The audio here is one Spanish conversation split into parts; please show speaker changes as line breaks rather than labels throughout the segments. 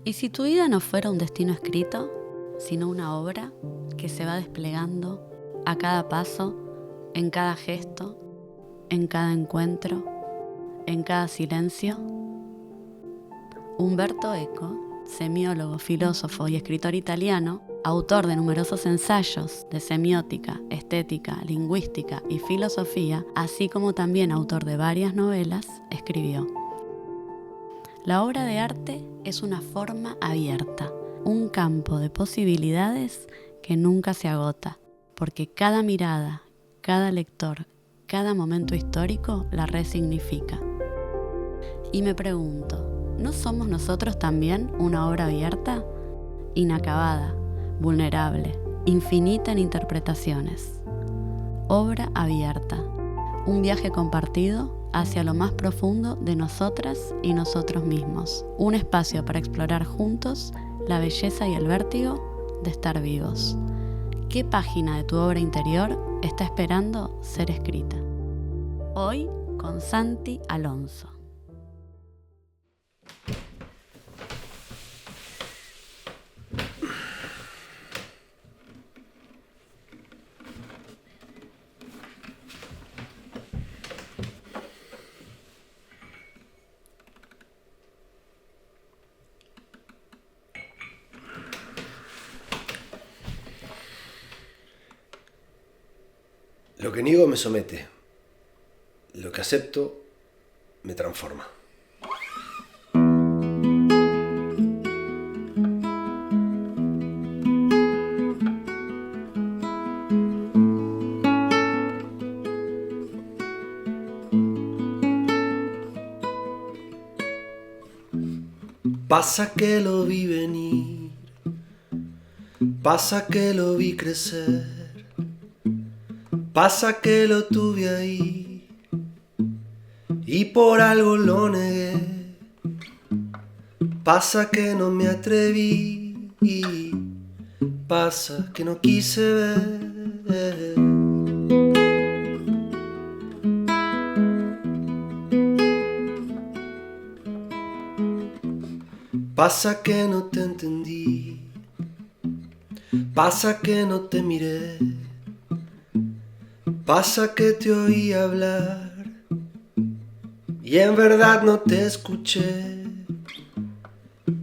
¿Y si tu vida no fuera un destino escrito, sino una obra que se va desplegando a cada paso, en cada gesto, en cada encuentro, en cada silencio? Umberto Eco, semiólogo, filósofo y escritor italiano, autor de numerosos ensayos de semiótica, estética, lingüística y filosofía, así como también autor de varias novelas, escribió: la obra de arte es una forma abierta, un campo de posibilidades que nunca se agota, porque cada mirada, cada lector, cada momento histórico la resignifica. Y me pregunto, ¿no somos nosotros también una obra abierta? Inacabada, vulnerable, infinita en interpretaciones. Obra abierta, un viaje compartido hacia lo más profundo de nosotras y nosotros mismos. Un espacio para explorar juntos la belleza y el vértigo de estar vivos. ¿Qué página de tu obra interior está esperando ser escrita? Hoy con Santi Alonso.
Lo que niego me somete. Lo que acepto me transforma. Pasa que lo vi venir, pasa que lo vi crecer, pasa que lo tuve ahí y por algo lo negué. Pasa que no me atreví y pasa que no quise ver. Pasa que no te entendí, pasa que no te miré, pasa que te oí hablar y en verdad no te escuché.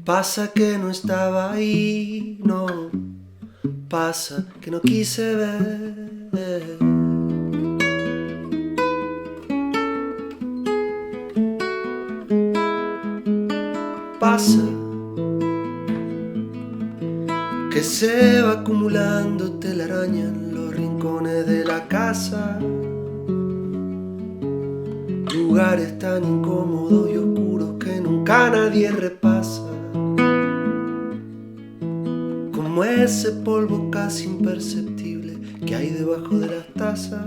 Pasa que no estaba ahí, no, pasa que no quise ver. Pasa que se va acumulando telaraña en los rincones de la casa, lugares tan incómodos y oscuros que nunca nadie repasa, como ese polvo casi imperceptible que hay debajo de las tazas.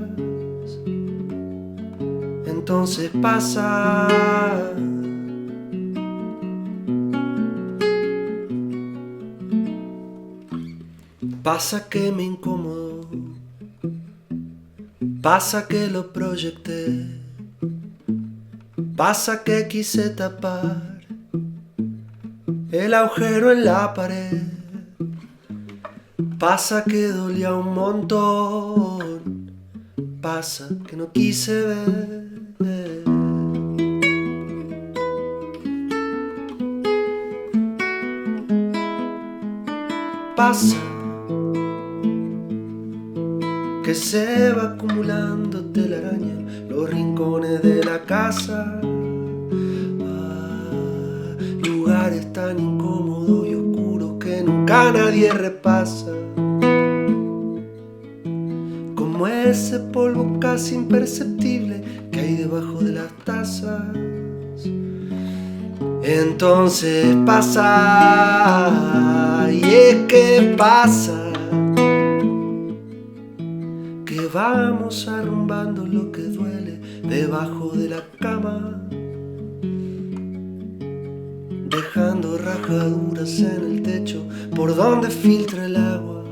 Entonces pasa que me incomodó, pasa que lo proyecté, pasa que quise tapar el agujero en la pared, pasa que dolía un montón, pasa que no quise ver. Pasa que se va acumulando telaraña en los rincones de la casa, lugares tan incómodos y oscuros que nunca nadie repasa, como ese polvo casi imperceptible que hay debajo de las tazas. Entonces pasa, y es que pasa, que vamos arrumbando lo que duele debajo de la cama, dejando rajaduras en el techo por donde filtra el agua,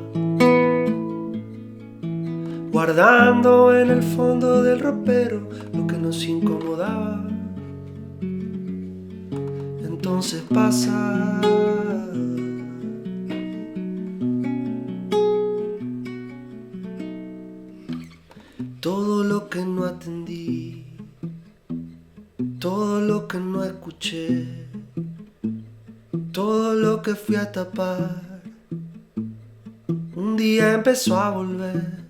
guardando en el fondo del ropero lo que nos incomodaba. entonces pasa. Todo lo que no atendí, todo lo que no escuché, todo lo que fui a tapar, un día empezó a volver.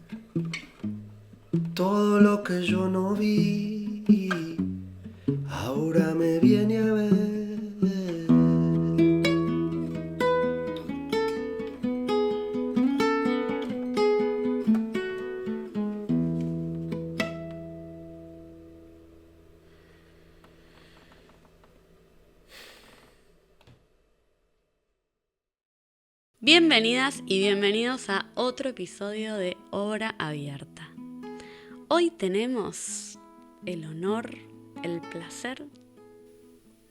Todo lo que yo no vi, ahora me viene a ver.
Bienvenidas y bienvenidos a otro episodio de Obra Abierta. Hoy tenemos el honor, el placer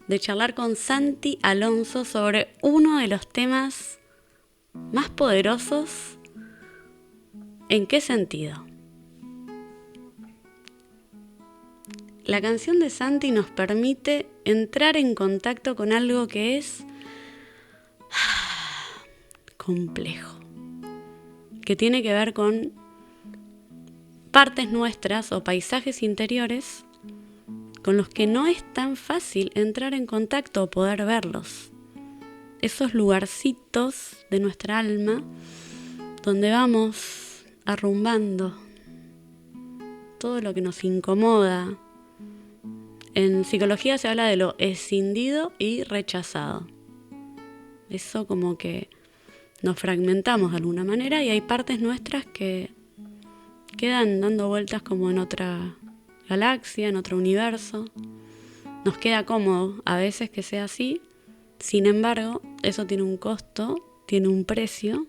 de charlar con Santi Alonso sobre uno de los temas más poderosos. ¿En qué sentido? La canción de Santi nos permite entrar en contacto con algo que es complejo, que tiene que ver con partes nuestras o paisajes interiores con los que no es tan fácil entrar en contacto o poder verlos. Esos lugarcitos de nuestra alma donde vamos arrumbando todo lo que nos incomoda. En psicología se habla de lo escindido y rechazado. Eso como que nos fragmentamos de alguna manera y hay partes nuestras que quedan dando vueltas como en otra galaxia, en otro universo. Nos queda cómodo a veces que sea así. Sin embargo, eso tiene un costo, tiene un precio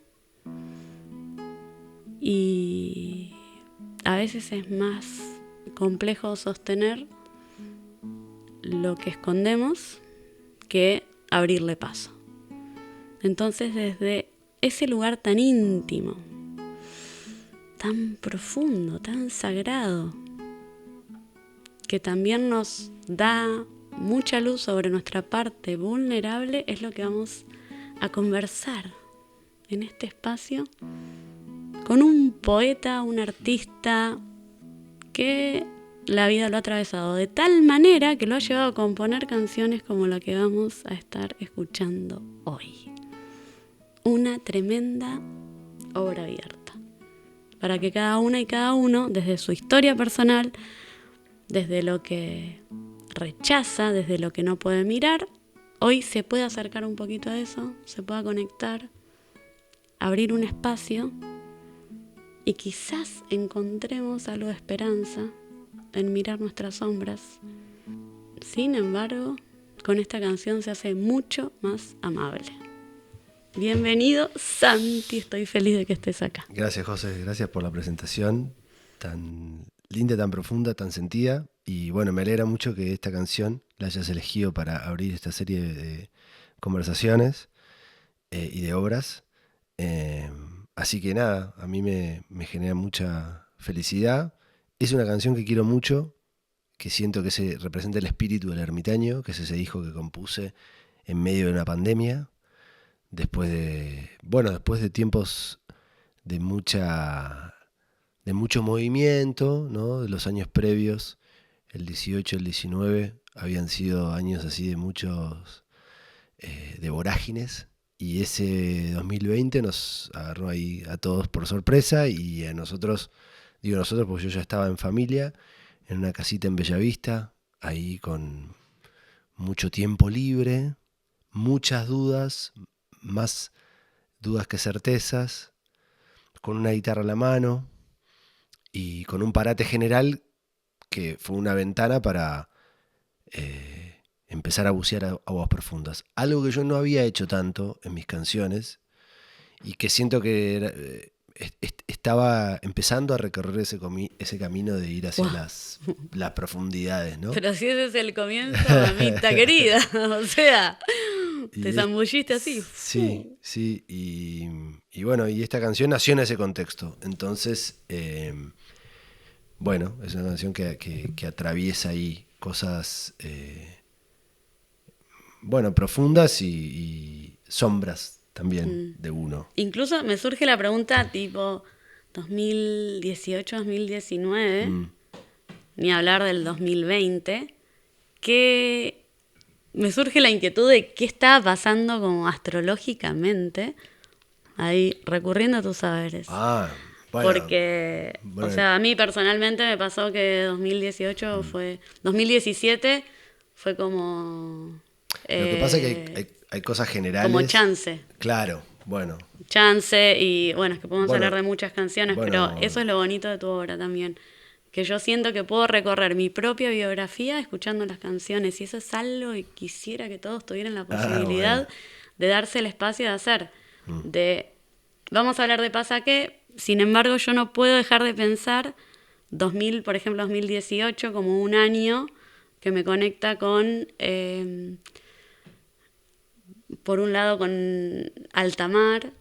y a veces es más complejo sostener lo que escondemos que abrirle paso. Entonces, desde ese lugar tan íntimo, tan profundo, tan sagrado, que también nos da mucha luz sobre nuestra parte vulnerable, es lo que vamos a conversar en este espacio con un poeta, un artista que la vida lo ha atravesado de tal manera que lo ha llevado a componer canciones como la que vamos a estar escuchando hoy. Una tremenda obra abierta, para que cada una y cada uno, desde su historia personal, desde lo que rechaza, desde lo que no puede mirar, hoy se pueda acercar un poquito a eso, se pueda conectar, abrir un espacio y quizás encontremos algo de esperanza en mirar nuestras sombras. Sin embargo, con esta canción se hace mucho más amable. Bienvenido, Santi, estoy feliz de que estés acá.
Gracias, José, gracias por la presentación tan linda, tan profunda, tan sentida. Y bueno, me alegra mucho que esta canción la hayas elegido para abrir esta serie de conversaciones y de obras. Así que nada, a mí me genera mucha felicidad. Es una canción que quiero mucho, que siento que se representa el espíritu del ermitaño, que es ese disco que compuse en medio de una pandemia. Después de tiempos de mucho movimiento, ¿no? De los años previos, el 18, el 19, habían sido años así de muchos, de vorágines, y ese 2020 nos agarró ahí a todos por sorpresa, y a nosotros, digo nosotros porque yo ya estaba en familia, en una casita en Bellavista, ahí con mucho tiempo libre, muchas dudas, más dudas que certezas, con una guitarra en la mano y con un parate general que fue una ventana para empezar a bucear aguas profundas. Algo que yo no había hecho tanto en mis canciones y que siento que estaba empezando a recorrer ese camino de ir hacia las profundidades, ¿no?
Pero si ese es el comienzo, mamita querida, o sea, te zambulliste así.
Sí, y bueno, y esta canción nació en ese contexto. Entonces, bueno, es una canción que atraviesa ahí cosas bueno, profundas y sombras también de uno.
Incluso me surge la pregunta tipo 2018, 2019, ni hablar del 2020, que me surge la inquietud de qué estaba pasando como astrológicamente, ahí recurriendo a tus saberes.
Bueno.
Porque,
Bueno,
o sea, a mí personalmente me pasó que 2018 fue... 2017 fue como...
lo que pasa es que hay cosas generales.
Como chance.
Claro, bueno.
Chance y, bueno, es que podemos
Bueno,
hablar de muchas canciones,
bueno.
pero eso es lo bonito de tu obra también. Que yo siento que puedo recorrer mi propia biografía escuchando las canciones y eso es algo que quisiera que todos tuvieran la posibilidad
bueno.
de darse el espacio de hacer. Vamos a hablar de Pasa Qué, sin embargo yo no puedo dejar de pensar 2000, por ejemplo 2018 como un año que me conecta con, por un lado con Altamar,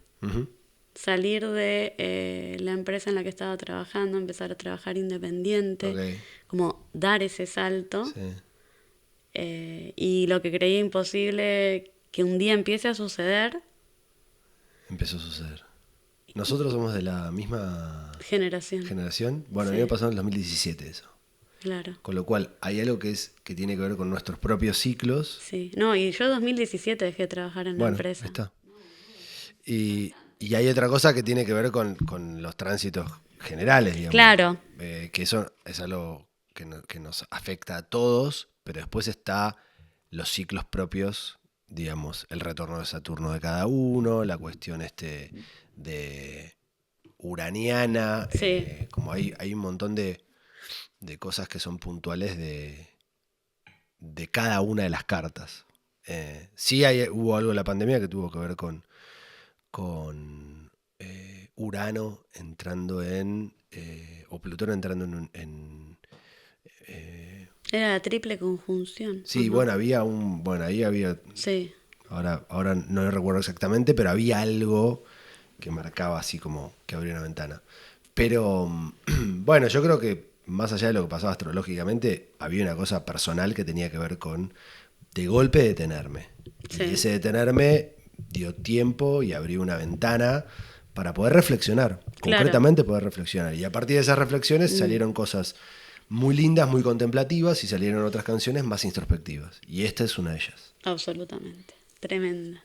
salir de la empresa en la que estaba trabajando, empezar a trabajar independiente, como dar ese salto.
Sí.
Y lo que creía imposible que un día empiece a suceder.
Empezó a suceder. Nosotros somos de la misma
generación.
Bueno,
Sí.
a mí me pasó en el 2017 eso.
Claro.
Con lo cual, hay algo que tiene que ver con nuestros propios ciclos.
Sí. No, y yo en 2017 dejé de trabajar en la empresa.
Ahí está. Y hay otra cosa que tiene que ver con los tránsitos generales, digamos.
Claro.
Que eso es algo que nos afecta a todos, pero después está los ciclos propios, digamos, el retorno de Saturno de cada uno, la cuestión de uraniana,
Sí.
como hay un montón de cosas que son puntuales de cada una de las cartas. Sí hubo algo en la pandemia que tuvo que ver con Urano entrando o Plutón entrando en
Era la triple conjunción.
sí, bueno, había ahí había,
sí.
ahora no recuerdo exactamente, pero había algo que marcaba así como que abría una ventana. Pero bueno, yo creo que más allá de lo que pasaba astrológicamente, había una cosa personal que tenía que ver con de golpe detenerme.
Sí.
Y ese detenerme dio tiempo y abrió una ventana para poder reflexionar, concretamente poder reflexionar. Y a partir de esas reflexiones salieron cosas muy lindas, muy contemplativas, y salieron otras canciones más introspectivas. Y esta es una de ellas.
Absolutamente. Tremenda.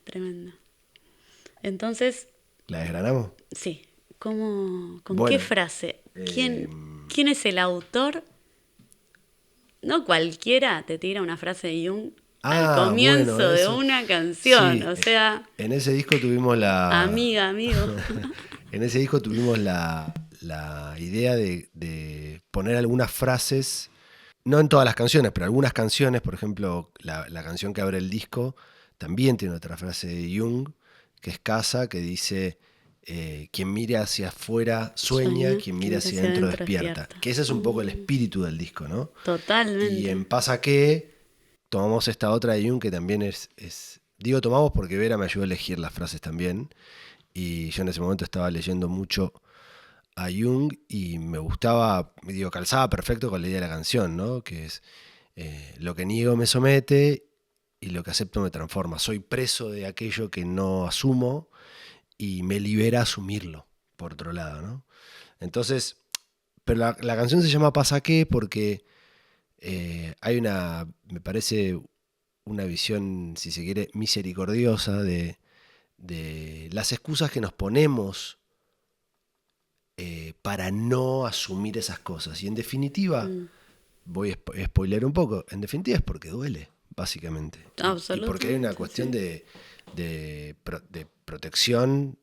Entonces...
¿La desgranamos?
Sí. ¿Con qué frase? ¿Quién es el autor? No cualquiera te tira una frase de Jung al comienzo de una canción.
Sí,
o sea...
En ese disco tuvimos
amigo.
En ese disco tuvimos la idea de poner algunas frases, no en todas las canciones, pero algunas canciones, por ejemplo, la canción que abre el disco también tiene otra frase de Jung, que es Casa, que dice... quien mira hacia afuera sueña, quien mira hacia adentro despierta. Que ese es un poco el espíritu del disco, ¿no?
Totalmente.
Y en Pasa Qué tomamos esta otra de Jung que también es... Digo tomamos porque Vera me ayudó a elegir las frases también. Y yo en ese momento estaba leyendo mucho a Jung y me gustaba, calzaba perfecto con la idea de la canción, ¿no? Que es lo que niego me somete y lo que acepto me transforma. Soy preso de aquello que no asumo y me libera asumirlo, por otro lado, ¿no? Entonces, pero la canción se llama Pasa Qué porque hay me parece, una visión, si se quiere, misericordiosa de las excusas que nos ponemos para no asumir esas cosas. Y en definitiva, voy a spoiler un poco, en definitiva es porque duele, básicamente.
Absolutamente.
Y porque hay una cuestión de protección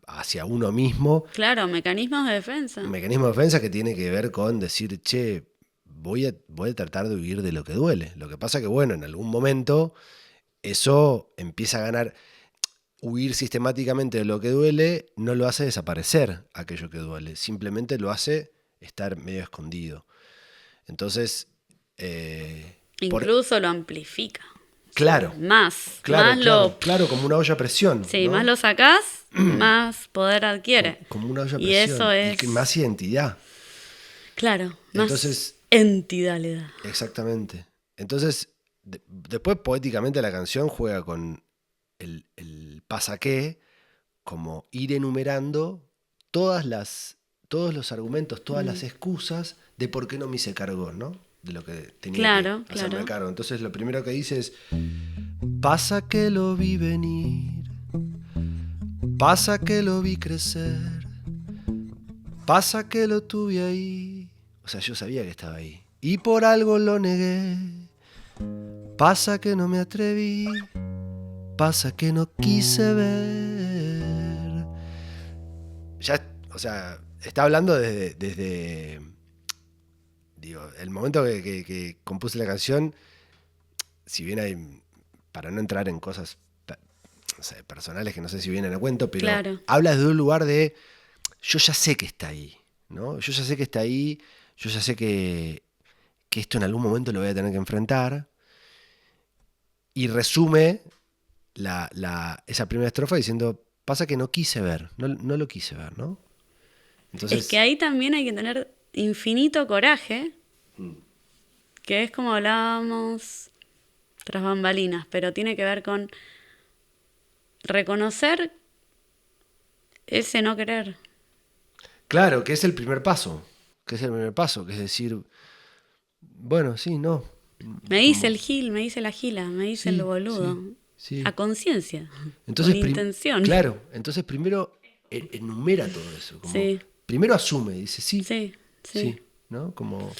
hacia uno mismo.
Claro, mecanismos de defensa.
Mecanismo de defensa que tiene que ver con decir, che, voy a tratar de huir de lo que duele. Lo que pasa que, bueno, en algún momento eso empieza a ganar. Huir sistemáticamente de lo que duele no lo hace desaparecer aquello que duele, simplemente lo hace estar medio escondido. Entonces...
incluso lo amplifica.
Claro.
Más.
Claro, como una olla a presión.
Sí,
¿no?
más lo sacás, más poder adquiere.
Como una olla a
y
presión.
Eso es...
Y más identidad.
Claro, más
Entonces,
entidad le da.
Exactamente. Entonces, después poéticamente la canción juega con el pasa qué, como ir enumerando todos los argumentos, todas las excusas de por qué no me hice cargo, ¿no? De lo que tenía que hacerme cargo. Entonces lo primero que dice es: pasa que lo vi venir, pasa que lo vi crecer, pasa que lo tuve ahí. O sea, yo sabía que estaba ahí y por algo lo negué. Pasa que no me atreví, pasa que no quise ver. Ya, o sea, está hablando desde digo, el momento que compuse la canción, si bien hay, para no entrar en cosas, no sé, personales que no sé si vienen a cuento, pero habla desde un lugar de, yo ya sé que está ahí, ¿no? Yo ya sé que está ahí, yo ya sé que esto en algún momento lo voy a tener que enfrentar. Y resume esa primera estrofa diciendo: pasa que no quise ver, no lo quise ver, ¿no? Entonces,
es que ahí también hay que tener infinito coraje, que es como hablábamos tras bambalinas, pero tiene que ver con reconocer ese no querer.
claro, que es el primer paso, que es decir, bueno, sí, no.
Me hice el gil, me hice la gila, me hice el boludo.
Sí.
A conciencia,
Entonces,
con intención.
Claro, entonces primero enumera todo eso. Como, primero asume, dice, sí, ¿no? Como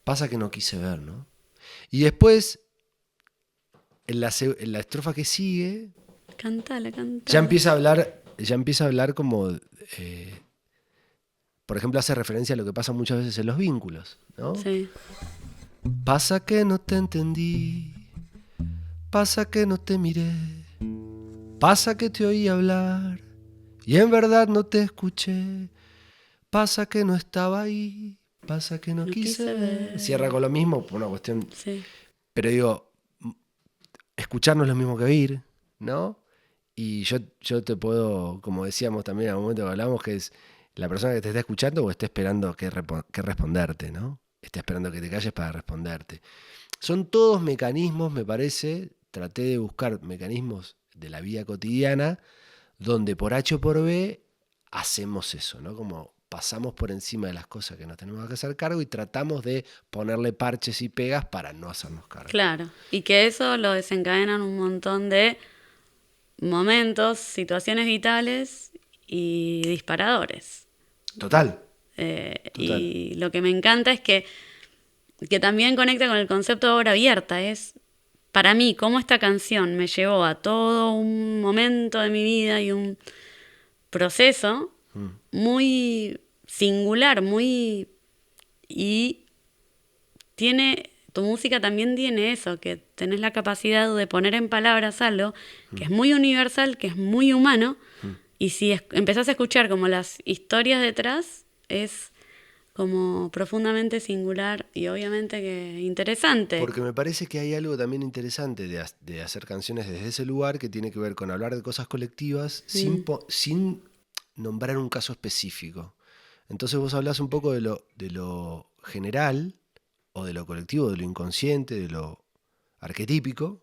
pasa que no quise ver, ¿no? Y después, en la estrofa que sigue,
Cantala.
ya empieza a hablar como, por ejemplo, hace referencia a lo que pasa muchas veces en los vínculos, ¿no?
Sí.
Pasa que no te entendí, pasa que no te miré, pasa que te oí hablar y en verdad no te escuché, pasa que no estaba ahí, pasa que no quise ver. Cierra con lo mismo por una cuestión.
Sí.
Pero digo, escuchar no es lo mismo que oír, ¿no? Y yo te puedo, como decíamos también en el momento que hablamos, que es la persona que te está escuchando o está esperando que responderte, ¿no? Está esperando que te calles para responderte. Son todos mecanismos, me parece, traté de buscar mecanismos de la vida cotidiana donde por H o por B hacemos eso, ¿no? Como pasamos por encima de las cosas que nos tenemos que hacer cargo y tratamos de ponerle parches y pegas para no hacernos cargo.
Claro, y que eso lo desencadenan un montón de momentos, situaciones vitales y disparadores.
Total.
Y lo que me encanta es que también conecta con el concepto de obra abierta. Es, para mí, cómo esta canción me llevó a todo un momento de mi vida y un proceso muy singular, y tu música también tiene eso, que tenés la capacidad de poner en palabras algo que es muy universal, que es muy humano, y si empezás a escuchar como las historias detrás, es como profundamente singular y obviamente que interesante.
Porque me parece que hay algo también interesante de hacer canciones desde ese lugar que tiene que ver con hablar de cosas colectivas sin nombrar un caso específico. Entonces vos hablás un poco de lo general o de lo colectivo, de lo inconsciente, de lo arquetípico,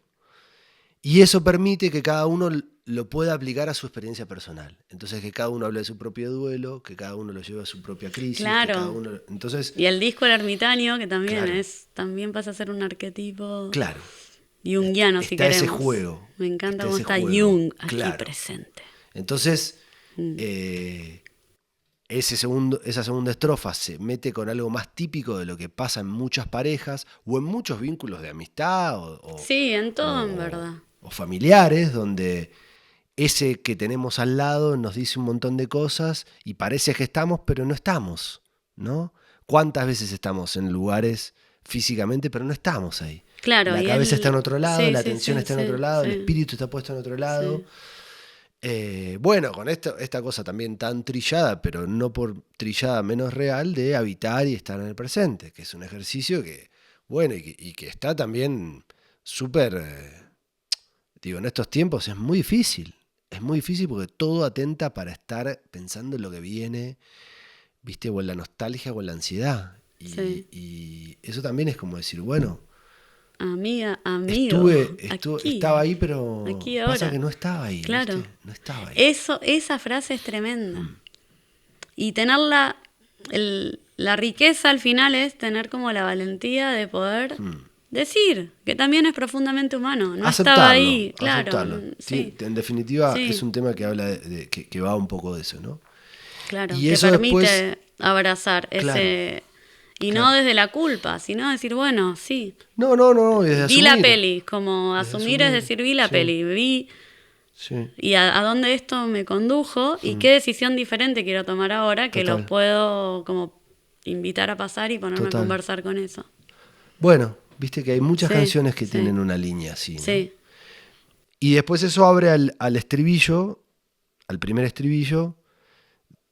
y eso permite que cada uno lo pueda aplicar a su experiencia personal. Entonces que cada uno hable de su propio duelo, que cada uno lo lleve a su propia crisis.
Claro.
Que cada uno, entonces,
y el disco El Ermitaño, que también también pasa a ser un arquetipo junguiano, si queremos.
Está ese juego.
Me encanta cómo está Jung aquí presente.
Entonces, esa segunda estrofa se mete con algo más típico de lo que pasa en muchas parejas o en muchos vínculos de amistad
sí, en todo, en verdad.
O familiares, donde ese que tenemos al lado nos dice un montón de cosas y parece que estamos, pero no estamos, ¿no? ¿Cuántas veces estamos en lugares físicamente, pero no estamos ahí?
Claro,
la cabeza está en otro lado, la atención está en otro lado, el espíritu está puesto en otro lado. Bueno, con esta cosa también tan trillada, pero no por trillada menos real, de habitar y estar en el presente, que es un ejercicio que, bueno, y que está también súper, digo, en estos tiempos es muy difícil. Es muy difícil porque todo atenta para estar pensando en lo que viene, ¿viste? O en la nostalgia o en la ansiedad. Y eso también es como decir, bueno,
amiga, amigo.
Estaba ahí, pero
aquí, ahora.
Pasa que no estaba ahí.
Claro.
¿Viste? No estaba ahí.
Esa frase es tremenda. Y tener la riqueza al final es tener como la valentía de poder decir que también es profundamente humano. No estaba ahí, claro.
Sí, en definitiva,
sí.
es un tema que habla que va un poco de eso, ¿no?
Claro,
y
te
eso
permite
después,
abrazar ese... Y no desde la culpa, sino decir, bueno, sí.
No, desde
vi
asumir.
la peli, como asumir es decir, vi la peli, vi...
Sí.
Y a dónde esto me condujo y qué decisión diferente quiero tomar ahora que lo puedo como invitar a pasar y ponerme a conversar con eso.
Bueno, viste que hay muchas canciones que tienen una línea así, ¿no?
Sí.
Y después eso abre al estribillo, al primer estribillo,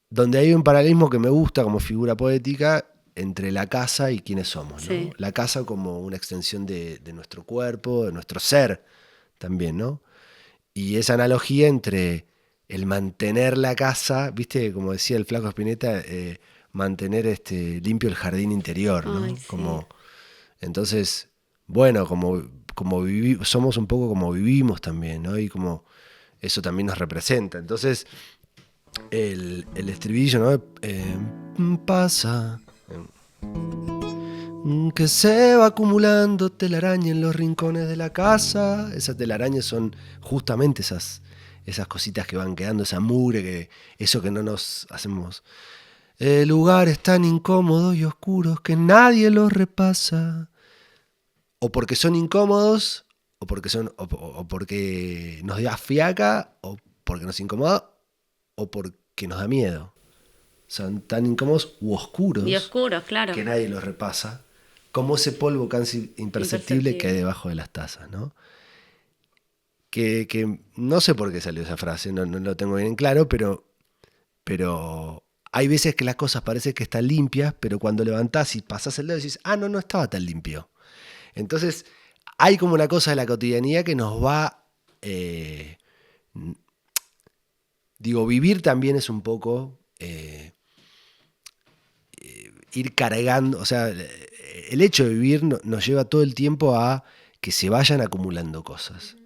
donde hay un paralelismo que me gusta como figura poética entre la casa y quiénes somos, ¿no?
Sí.
La casa como una extensión de nuestro cuerpo, de nuestro ser también, ¿no? Y esa analogía entre el mantener la casa, viste, como decía el flaco Spinetta, mantener limpio el jardín interior, ¿no?
Ay, sí.
Entonces, bueno, como somos un poco como vivimos también, ¿no? Y como eso también nos representa. Entonces, el estribillo, ¿no? Pasa que se va acumulando telaraña en los rincones de la casa. Esas telarañas son justamente esas cositas que van quedando, esa mugre, eso que no nos hacemos. Lugares tan incómodos y oscuros que nadie los repasa. O porque son incómodos, o porque nos da fiaca, o porque nos incomoda, o porque nos da miedo. Son tan incómodos u oscuros.
Y oscuros, claro.
Que nadie los repasa. Como ese polvo casi imperceptible que hay debajo de las tazas, ¿no? Que no sé por qué salió esa frase, no lo tengo bien claro, pero hay veces que las cosas parecen que están limpias, pero cuando levantás y pasás el dedo decís, no estaba tan limpio. Entonces, hay como una cosa de la cotidianidad que nos va... vivir también es un poco... ir cargando, o sea, el hecho de vivir nos lleva todo el tiempo a que se vayan acumulando cosas.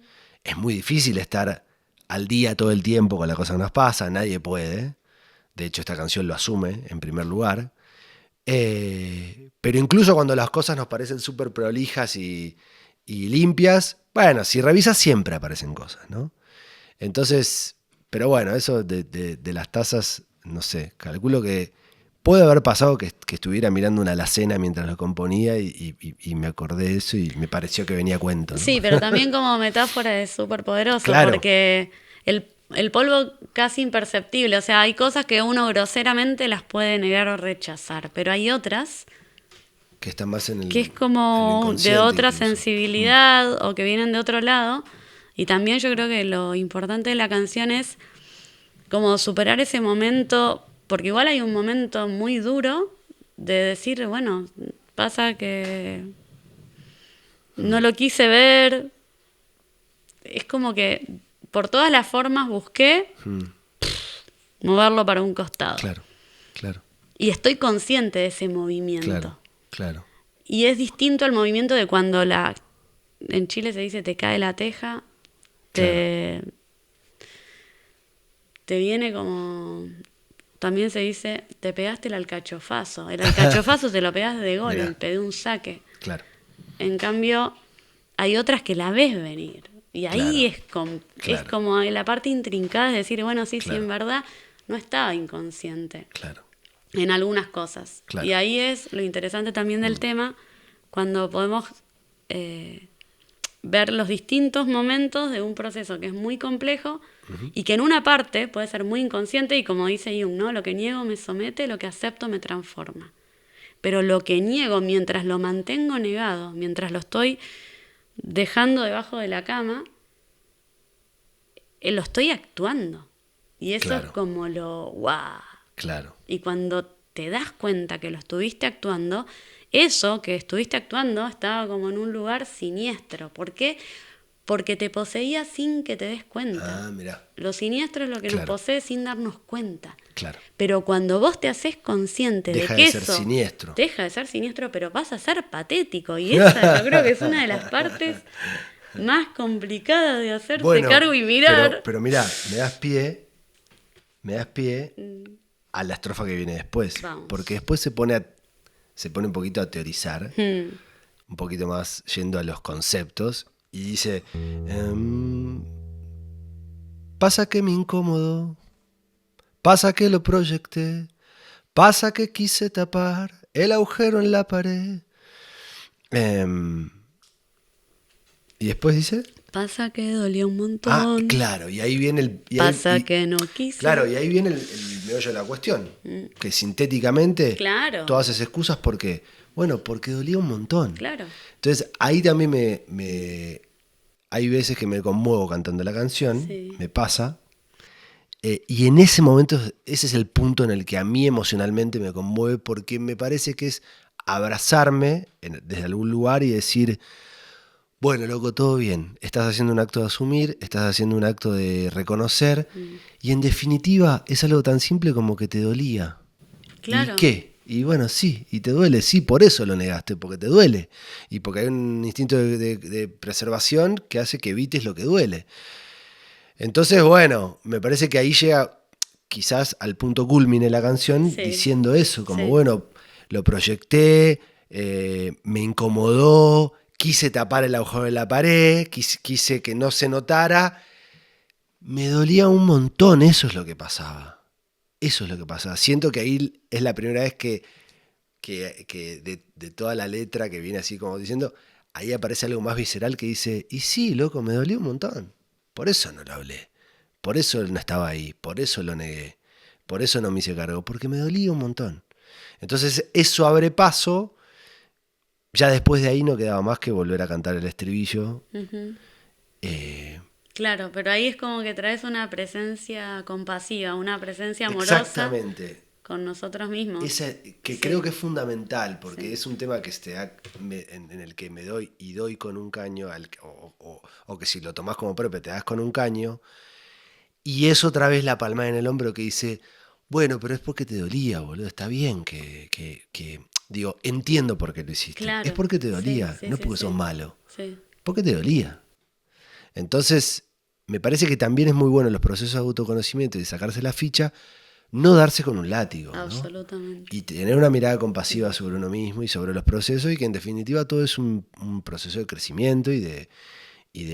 Es muy difícil estar al día todo el tiempo con las cosas que nos pasan, nadie puede. De hecho, esta canción lo asume en primer lugar. Pero incluso cuando las cosas nos parecen súper prolijas y limpias, bueno, si revisas siempre aparecen cosas, ¿no? Entonces, pero bueno, eso de las tazas, no sé, calculo que puede haber pasado que estuviera mirando una alacena mientras lo componía y me acordé de eso y me pareció que venía a cuento, ¿no?
Sí, pero también como metáfora es súper poderoso,
claro.
Porque el polvo casi imperceptible, o sea, hay cosas que uno groseramente las puede negar o rechazar, pero hay otras
que están más en el
que es como de otra
incluso.
sensibilidad o que vienen de otro lado. Y también yo creo que lo importante de la canción es como superar ese momento, porque igual hay un momento muy duro de decir, bueno, pasa que no lo quise ver. Es como que por todas las formas busqué moverlo para un costado.
Claro.
Y estoy consciente de ese movimiento.
Claro.
Y es distinto al movimiento de cuando en Chile se dice te cae la teja, te viene como... También se dice, te pegaste el alcachofazo. El alcachofazo te lo pegas de golpe, de un saque.
Claro.
En cambio, hay otras que la ves venir. Y ahí es como la parte intrincada, es decir, bueno, sí, en verdad no estaba inconsciente.
Claro.
En algunas cosas.
Claro.
Y ahí es lo interesante también del tema, cuando podemos ver los distintos momentos de un proceso que es muy complejo y que en una parte puede ser muy inconsciente y como dice Jung, ¿no? Lo que niego me somete, lo que acepto me transforma. Pero lo que niego mientras lo mantengo negado, mientras lo estoy dejando debajo de la cama, lo estoy actuando. Y eso es como lo ¡guau!
Claro.
Y cuando te das cuenta que lo estuviste actuando, eso que estuviste actuando estaba como en un lugar siniestro. ¿Por qué? porque te poseía sin que te des cuenta.
Ah, mirá.
Lo siniestro es lo que nos
Claro.
posee sin darnos cuenta.
Claro.
Pero cuando vos te haces consciente
Deja
de que
de ser
eso
siniestro.
deja de ser siniestro, pero vas a ser patético. Y esa yo creo que es una de las partes más complicadas de hacerse
Bueno,
cargo y mirar.
pero mirá, me das pie a la estrofa que viene después.
Vamos.
Porque después se pone un poquito a teorizar, un poquito más yendo a los conceptos, y dice, pasa que me incómodo, pasa que lo proyecté, pasa que quise tapar el agujero en la pared. Y después dice...
Pasa que dolía un montón.
Ah, claro, y ahí viene el...
Pasa que no quise.
Claro, y ahí viene el meollo de la cuestión. Que sintéticamente,
Claro.
todas esas excusas, ¿por qué? Bueno, porque dolía un montón.
Claro.
Entonces, ahí también hay veces que me conmuevo cantando la canción,
Sí.
me pasa. Y en ese momento, ese es el punto en el que a mí emocionalmente me conmueve, porque me parece que es abrazarme desde algún lugar y decir... Bueno, loco, todo bien. Estás haciendo un acto de asumir, estás haciendo un acto de reconocer, y en definitiva es algo tan simple como que te dolía.
Claro.
¿Y qué? Y bueno, sí, y te duele, sí, por eso lo negaste, porque te duele. Y porque hay un instinto de preservación que hace que evites lo que duele. Entonces, bueno, me parece que ahí llega quizás al punto culmine la canción
Sí.
diciendo eso, como
Sí.
bueno, lo proyecté, me incomodó, quise tapar el agujero de la pared, quise que no se notara. Me dolía un montón, eso es lo que pasaba. Eso es lo que pasaba. Siento que ahí es la primera vez que de toda la letra que viene así como diciendo, ahí aparece algo más visceral que dice, y sí, loco, me dolió un montón. Por eso no lo hablé. Por eso no estaba ahí. Por eso lo negué. Por eso no me hice cargo. Porque me dolía un montón. Entonces eso abre paso. Ya después de ahí no quedaba más que volver a cantar el estribillo.
Claro, pero ahí es como que traes una presencia compasiva, una presencia amorosa.
Exactamente.
Con nosotros mismos.
Que
Sí.
creo que es fundamental, porque
Sí.
es un tema que en el que me doy y doy con un caño, o que si lo tomás como propio te das con un caño, y es otra vez la palmada en el hombro que dice, bueno, pero es porque te dolía, boludo, está bien digo, entiendo por qué lo hiciste.
Claro.
Es porque te dolía,
Sí, sí,
no
sí,
porque
sí.
sos malo.
Sí.
Porque te dolía. Entonces, me parece que también es muy bueno en los procesos de autoconocimiento y de sacarse la ficha, no darse con un látigo, ¿no?
Absolutamente.
Y tener una mirada compasiva sobre uno mismo y sobre los procesos, y que en definitiva todo es un proceso de crecimiento y de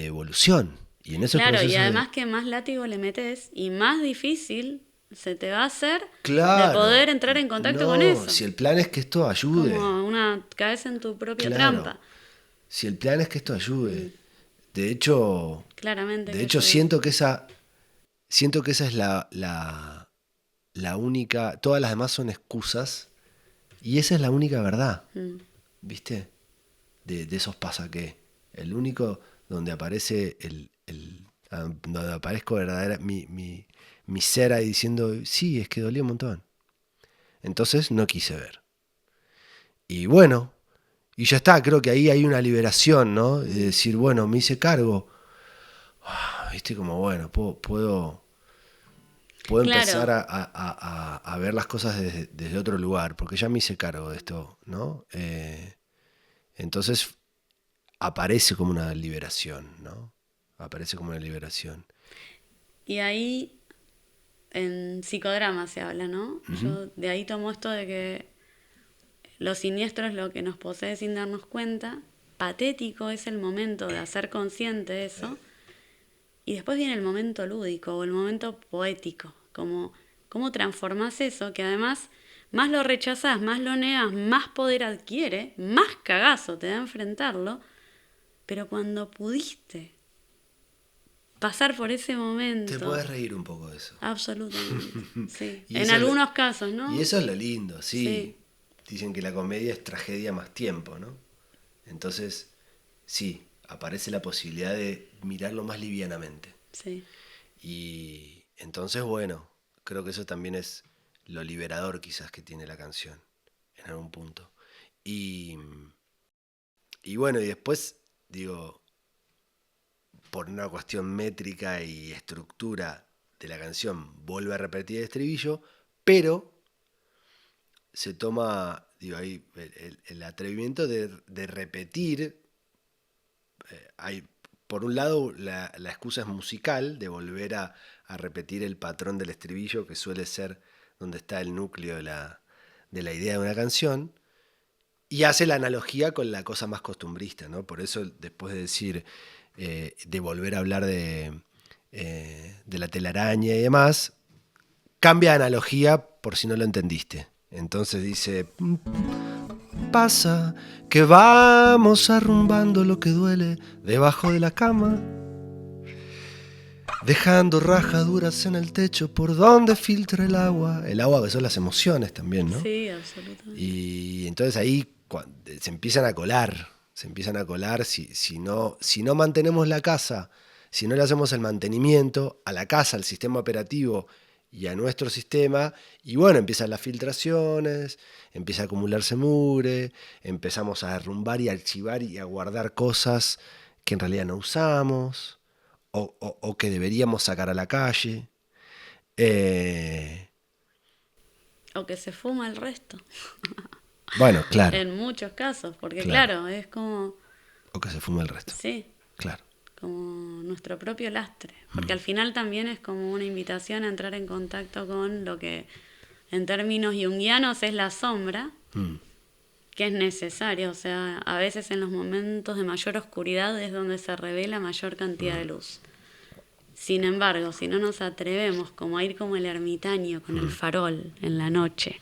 evolución. Y en esos
Claro, y
procesos
además que más látigo le metes y más difícil se te va a hacer
claro,
de poder entrar en contacto con eso.
Si el plan es que esto ayude.
Como caes en tu propia
Claro.
trampa.
Si el plan es que esto ayude. De hecho,
Claramente.
siento que esa es la única, todas las demás son excusas, y esa es la única verdad. ¿Viste? De esos pasa que. El único donde aparece donde aparezco verdadera mi ser ahí diciendo, sí, es que dolía un montón. Entonces no quise ver. Y bueno, y ya está, creo que ahí hay una liberación, ¿no? De decir, bueno, me hice cargo. Viste, como bueno, puedo
Claro.
empezar a ver las cosas desde otro lugar, porque ya me hice cargo de esto, ¿no? Entonces aparece como una liberación, ¿no? Aparece como una liberación.
Y ahí en psicodrama se habla, ¿no? Yo de ahí tomo esto de que lo siniestro es lo que nos posee sin darnos cuenta. Patético es el momento de hacer consciente de eso. Y después viene el momento lúdico o el momento poético. Como cómo transformás eso, que además más lo rechazás, más lo negas, más poder adquiere, más cagazo te da enfrentarlo. Pero cuando pudiste pasar por ese momento...
Te puedes reír un poco de eso.
Absolutamente, sí.
Y
En
eso
algunos casos, ¿no?
Y eso es lo lindo, sí.
Sí.
Dicen que la comedia es tragedia más tiempo, ¿no? Entonces, sí, aparece la posibilidad de mirarlo más livianamente.
Sí.
Y entonces, bueno, creo que eso también es lo liberador quizás que tiene la canción, en algún punto. Y bueno, y después, digo, por una cuestión métrica y estructura de la canción, vuelve a repetir el estribillo, pero se toma, digo, ahí el atrevimiento de repetir. Hay, por un lado, la excusa es musical, de volver a repetir el patrón del estribillo, que suele ser donde está el núcleo de la idea de una canción, y hace la analogía con la cosa más costumbrista, ¿no? Por eso, después de decir, de volver a hablar de la telaraña y demás, cambia de analogía por si no lo entendiste. Entonces dice: pasa que vamos arrumbando lo que duele debajo de la cama, dejando rajaduras en el techo por donde filtra el agua. El agua, que son las emociones también, ¿no?
Sí, absolutamente.
Y entonces ahí se empiezan a colar si no mantenemos la casa, si no le hacemos el mantenimiento a la casa, al sistema operativo y a nuestro sistema, y bueno, empiezan las filtraciones, empieza a acumularse mugre, empezamos a derrumbar y a archivar y a guardar cosas que en realidad no usamos o que deberíamos sacar a la calle.
O que se fuma el resto.
Bueno, claro.
En muchos casos, porque claro, es como...
O que se fuma el resto.
Sí.
Claro.
Como nuestro propio lastre. Porque al final también es como una invitación a entrar en contacto con lo que en términos junguianos es la sombra, que es necesario. O sea, a veces en los momentos de mayor oscuridad es donde se revela mayor cantidad de luz. Sin embargo, si no nos atrevemos como a ir como el ermitaño con el farol en la noche,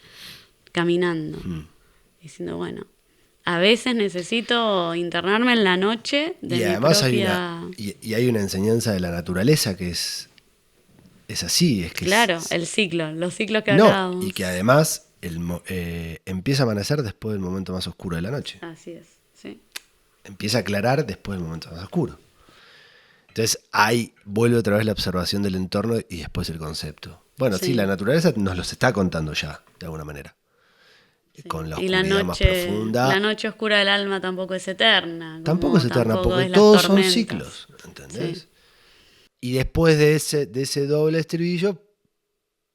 caminando, diciendo, bueno, a veces necesito internarme en la noche de
y
mi
además
propia...
hay una enseñanza de la naturaleza que es así. Es que
claro, los ciclos que hablábamos.
Y que además empieza a amanecer después del momento más oscuro de la noche.
Así es, sí.
Empieza a aclarar después del momento más oscuro. Entonces ahí vuelve otra vez la observación del entorno y después el concepto. Bueno, sí, la naturaleza nos los está contando ya, de alguna manera. Sí. Con la oscuridad más profunda.
La noche oscura del alma tampoco es eterna.
Tampoco es eterna, porque todos son ciclos, ¿entendés? Sí. Y después de ese doble estribillo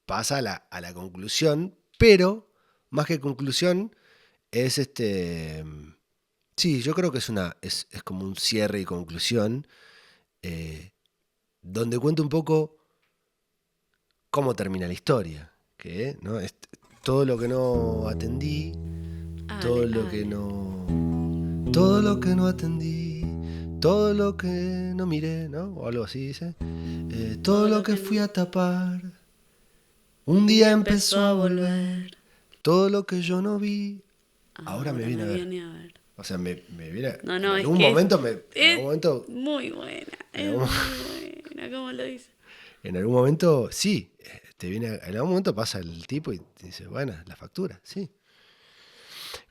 pasa a la conclusión, pero más que conclusión es sí, yo creo que es como un cierre y conclusión, donde cuenta un poco cómo termina la historia, que ¿no? Todo lo que no atendí, todo lo que no atendí, todo lo que no miré, ¿no? O algo así dice. Todo lo que fui a tapar, un día empezó a volver. Todo lo que yo no vi, ahora me viene a ver. O sea, me viene.
No,
en algún momento
muy buena. Es muy buena, ¿cómo lo dice?
En algún momento, sí. En algún momento pasa el tipo y dice, bueno, la factura, sí.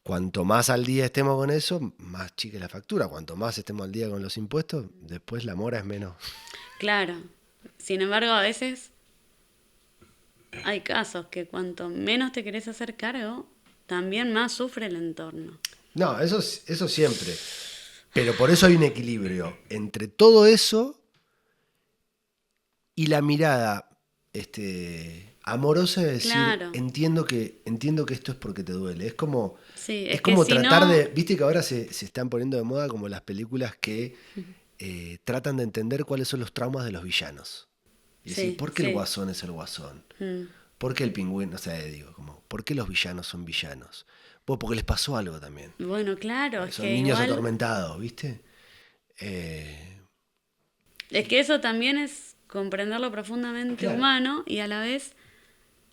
Cuanto más al día estemos con eso, más chica es la factura. Cuanto más estemos al día con los impuestos, después la mora es menos.
Claro. Sin embargo, a veces hay casos que cuanto menos te querés hacer cargo, también más sufre el entorno.
No, eso siempre. Pero por eso hay un equilibrio entre todo eso y la mirada amorosa de decir, claro. entiendo que esto es porque te duele. Es como,
sí,
es como tratar de... Viste que ahora se están poniendo de moda como las películas que tratan de entender cuáles son los traumas de los villanos. Y decir, ¿por qué el guasón es el guasón? ¿Por qué el pingüino? O sea, digo, como, ¿por qué los villanos son villanos? Porque les pasó algo también.
Bueno, claro.
Son niños atormentados, ¿viste?
Es que eso también es comprenderlo profundamente humano y a la vez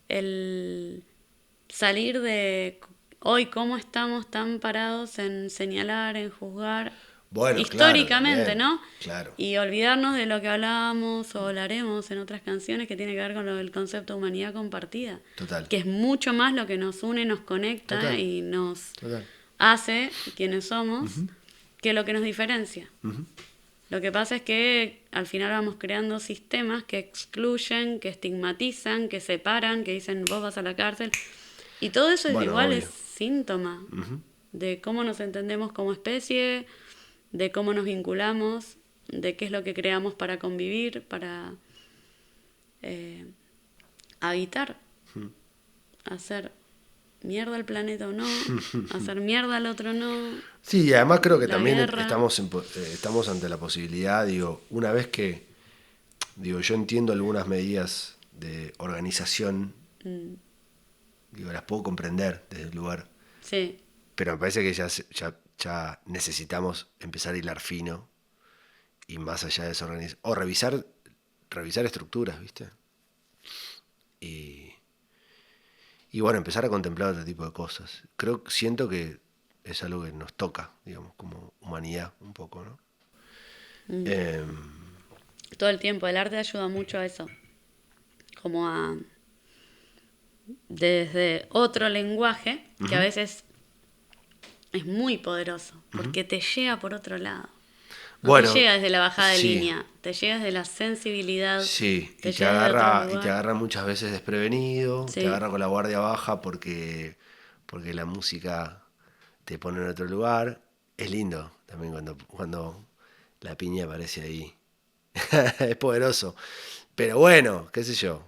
el salir de hoy cómo estamos tan parados en señalar, en juzgar, históricamente, ¿no?
Claro.
Y olvidarnos de lo que hablábamos o hablaremos en otras canciones que tiene que ver con el concepto de humanidad compartida.
Total.
Que es mucho más lo que nos une, nos conecta y nos hace quienes somos que lo que nos diferencia. Lo que pasa es que al final vamos creando sistemas que excluyen, que estigmatizan, que separan, que dicen vos vas a la cárcel. Y todo eso es igual, es síntoma de cómo nos entendemos como especie, de cómo nos vinculamos. de qué es lo que creamos para convivir, para habitar, hacer mierda al planeta o no, hacer mierda al otro no.
Sí, y además creo que
La
también
guerra.
estamos ante la posibilidad, digo, una vez que, digo, yo entiendo algunas medidas de organización, digo, las puedo comprender desde el lugar,
Sí,
pero me parece que ya necesitamos empezar a hilar fino y más allá de desorganizar, o revisar estructuras, ¿viste? Y bueno, empezar a contemplar otro tipo de cosas. Siento que es algo que nos toca, digamos, como humanidad un poco, ¿no?
todo el tiempo. El arte ayuda mucho a eso. Como a... Desde otro lenguaje, que a veces es muy poderoso, porque te llega por otro lado. No
Bueno,
te llega desde la bajada de
sí,
línea, te llega desde la sensibilidad,
sí,
te llega desde otro
y te
lugar.
agarra muchas veces desprevenido, te
Sí,
agarra con la guardia baja porque la música te pone en otro lugar. Es lindo también cuando la piña aparece ahí. Es poderoso. Pero bueno, qué sé yo.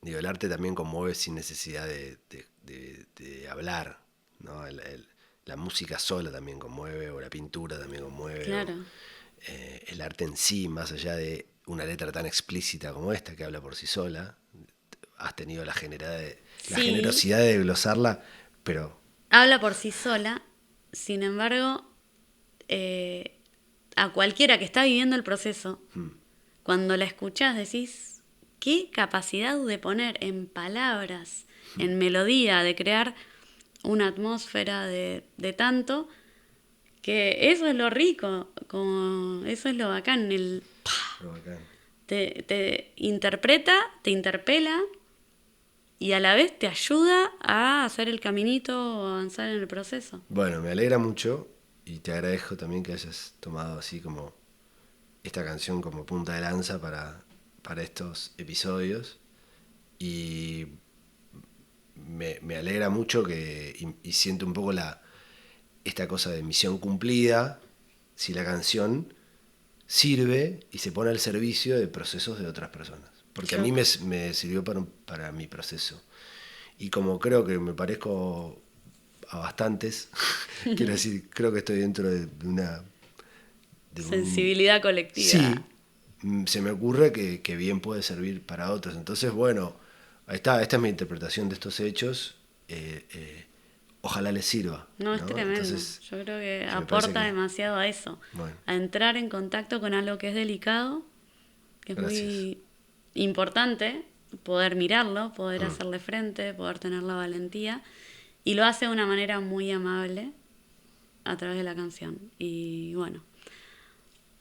Digo, el arte también conmueve sin necesidad de hablar, ¿no? La música sola también conmueve, o la pintura también conmueve, o
claro.
el arte en sí, más allá de una letra tan explícita como esta, que habla por sí sola. Has tenido la
Sí,
generosidad de glosarla, pero
habla por sí sola, sin embargo, a cualquiera que está viviendo el proceso, cuando la escuchás decís, qué capacidad de poner en palabras, en melodía, de crear una atmósfera de tanto, que eso es lo rico, como eso es lo bacán,
pero bacán.
te interpreta, te interpela y a la vez te ayuda a hacer el caminito o avanzar en el proceso.
Bueno, me alegra mucho y te agradezco también que hayas tomado así como esta canción como punta de lanza para estos episodios. Y me alegra mucho y siento un poco esta cosa de misión cumplida si la canción sirve y se pone al servicio de procesos de otras personas. Porque a
Yo,
mí me sirvió para mi proceso. Y como creo que me parezco a bastantes, quiero decir, creo que estoy dentro de un...
sensibilidad colectiva.
Sí, se me ocurre que bien puede servir para otros. Entonces, bueno, ahí está, esta es mi interpretación de estos hechos. Ojalá les sirva,
No, es
¿no?
tremendo.
Entonces,
Yo creo que
me parece
aporta
que...
demasiado a eso,
Bueno,
a entrar en contacto con algo que es delicado, que es
gracias.
muy importante, poder mirarlo, poder hacerle frente, poder tener la valentía, y lo hace de una manera muy amable a través de la canción. Y bueno,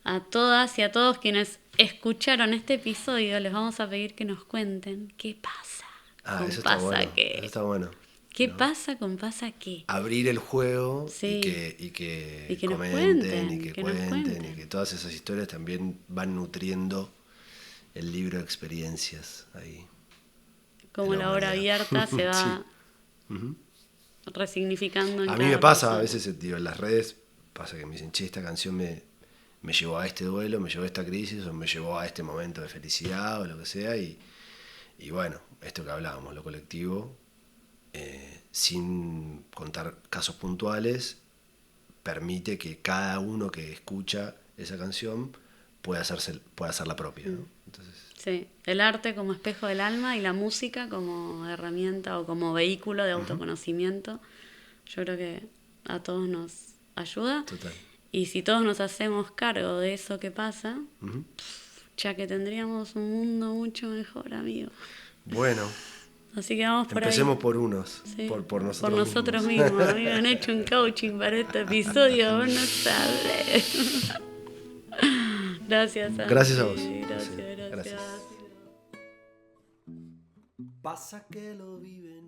a todas y a todos quienes escucharon este episodio, les vamos a pedir que nos cuenten qué pasa
Ah,
con
eso está
Pasa
bueno, eso
Qué.
está bueno.
¿Qué
¿No?
pasa con Pasa Qué?
Abrir el juego
Sí,
y
y
que
que nos
comenten y
cuenten,
que
que nos
cuenten y
cuenten.
que todas esas historias también van nutriendo el libro de experiencias ahí de
Como
la
la obra
humanidad.
abierta se
Sí.
va resignificando en
A mí me
cada
pasa a
persona.
veces, digo, en las redes, pasa que me dicen, che, esta canción me llevó a este duelo, me llevó a esta crisis, o me llevó a este momento de felicidad, o lo que sea, y bueno, esto que hablábamos, lo colectivo, sin contar casos puntuales, permite que cada uno que escucha esa canción pueda hacerla propia, ¿no? Entonces,
Sí, el arte como espejo del alma y la música como herramienta o como vehículo de autoconocimiento. Yo creo que a todos nos ayuda.
total.
Y si todos nos hacemos cargo de eso que pasa,
Ujú.
ya que tendríamos un mundo mucho mejor, amigo.
Bueno,
Así que vamos por ahí.
empecemos por unos,
Sí,
por
por
nosotros
nosotros
mismos.
mismos. A mí me han hecho un coaching para este episodio, vos no sabés. Gracias,
Gracias a vos.
Santi.
Sí,
Gracias,
gracias.
gracias.
Pasa que lo viven